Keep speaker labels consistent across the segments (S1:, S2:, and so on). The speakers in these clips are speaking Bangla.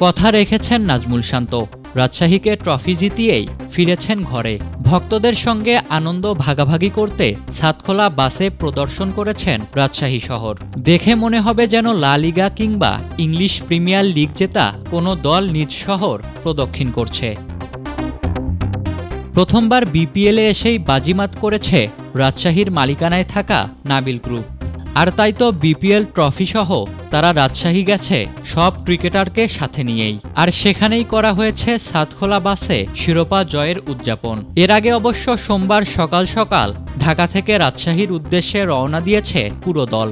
S1: কথা রেখেছেন নাজমুল শান্ত। রাজশাহীকে ট্রফি জিতিয়েই ফিরেছেন ঘরে। ভক্তদের সঙ্গে আনন্দ ভাগাভাগি করতে ছাদখোলা বাসে প্রদর্শন করেছেন রাজশাহী শহর। দেখে মনে হবে যেন লা লিগা কিংবা ইংলিশ প্রিমিয়ার লিগ জেতা কোনো দল নিজ শহর প্রদক্ষিণ করছে। প্রথমবার বিপিএলে এসেই বাজিমাত করেছে রাজশাহীর মালিকানায় থাকা নাবিল গ্রুপ। আর তাই তো বিপিএল ট্রফি সহ তারা রাজশাহী গেছে সব ক্রিকেটারকে সাথে নিয়েই। আর সেখানেই করা হয়েছে ছাদখোলা বাসে শিরোপা জয়ের উদযাপন। এর আগে অবশ্য সোমবার সকাল সকাল ঢাকা থেকে রাজশাহীর উদ্দেশ্যে রওনা দিয়েছে পুরো দল।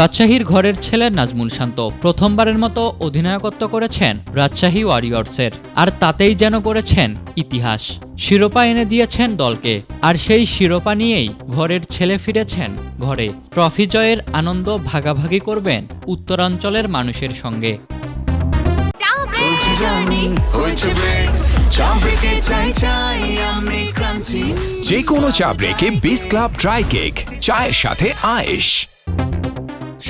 S1: রাজশাহীর ঘরের ছেলে নাজমুল শান্ত প্রথমবারের মতো অধিনায়কত্ব করেছেন রাজশাহী ওয়ারিয়র্সের। আর তাতেই যেন করেছেন ইতিহাস। শিরোপা এনে দিয়েছেন দলকে। আর সেই শিরোপা নিয়েই ঘরের ছেলে ফিরেছেন ঘরে। ট্রফি জয়ের আনন্দ ভাগাভাগি করবেন উত্তরাঞ্চলের মানুষের সঙ্গে।
S2: যে কোনো চা ব্রেকে 20 ক্লাব ড্রাই কেক, চায়ের সাথে আয়েশ।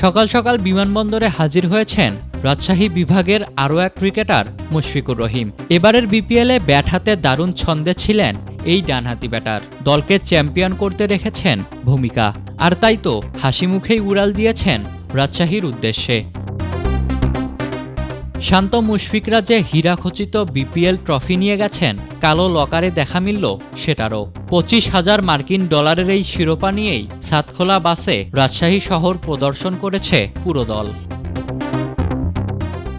S1: সকাল সকাল বিমানবন্দরে হাজির হয়েছেন রাজশাহী বিভাগের আরও এক ক্রিকেটার মুশফিকুর রহিম। এবারের বিপিএলে ব্যাট হাতে দারুণ ছন্দে ছিলেন এই ডানহাতি ব্যাটার। দলকে চ্যাম্পিয়ন করতে রেখেছেন ভূমিকা। আর তাই তো হাসি মুখেই উড়াল দিয়েছেন রাজশাহীর উদ্দেশ্যে। শান্ত মুশফিকরা যে হীরাখচিত বিপিএল ট্রফি নিয়ে গেছেন, কালো লকারে দেখা মিলল সেটারও। 25,000 মার্কিন ডলারের এই শিরোপা নিয়েই ছাদখোলা বাসে রাজশাহী শহর প্রদর্শন করেছে পুরো দল।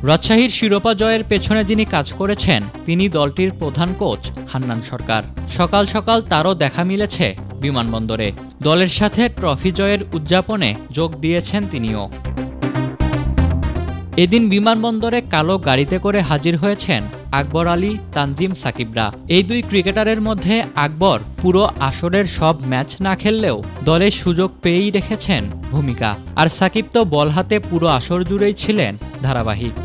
S1: রাজশাহীর শিরোপা জয়ের পেছনে যিনি কাজ করেছেন তিনি দলটির প্রধান কোচ হান্নান সরকার। সকাল সকাল তারও দেখা মিলেছে বিমানবন্দরে। দলের সাথে ট্রফি জয়ের উদযাপনে যোগ দিয়েছেন তিনিও। এদিন বিমানবন্দরে কালো গাড়িতে করে হাজির হয়েছেন আকবর আলী, তানজিম সাকিবরা। এই দুই ক্রিকেটারের মধ্যে আকবর পুরো আসরের সব ম্যাচ না খেললেও দলে সুযোগ পেয়েই রেখেছেন ভূমিকা। আর সাকিব তো বল হাতে পুরো আসর জুড়েই ছিলেন ধারাবাহিক।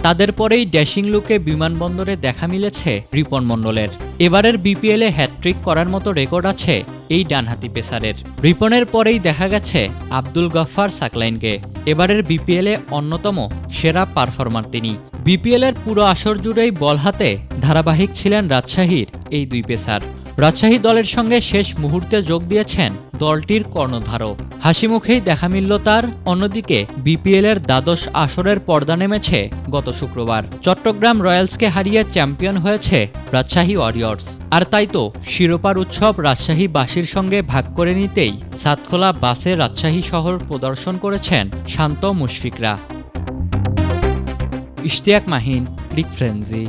S1: তাদের পরেই ড্যাশিং লুকে বিমানবন্দরে দেখা মিলেছে রিপন মণ্ডলের। এবারের বিপিএলে হ্যাটট্রিক করার মতো রেকর্ড আছে এই ডানহাতি পেসারের। রিপনের পরেই দেখা গেছে আব্দুল গফফার সাকলাইনকে। এবারের বিপিএলে অন্যতম সেরা পারফর্মার তিনি। বিপিএলের পুরো আসর জুড়েই বল হাতে ধারাবাহিক ছিলেন রাজশাহীর এই দুই পেসার। রাজশাহী দলের সঙ্গে শেষ মুহূর্তে যোগ দিয়েছেন দলটির কর্ণধারও। হাসি মুখেই দেখা মিলল তার। অন্যদিকে বিপিএলের দ্বাদশ আসরের পর্দা নেমেছে গত শুক্রবার। চট্টগ্রাম রয়্যালসকে হারিয়ে চ্যাম্পিয়ন হয়েছে রাজশাহী ওয়ারিয়র্স। আর তাই তো শিরোপার উৎসব রাজশাহীবাসীর সঙ্গে ভাগ করে নিতেই ছাদখোলা বাসে রাজশাহী শহর প্রদর্শন করেছেন শান্ত মুশফিকরা। ইশতিয়াক মাহিন, ক্রিক ফ্রেন্সি।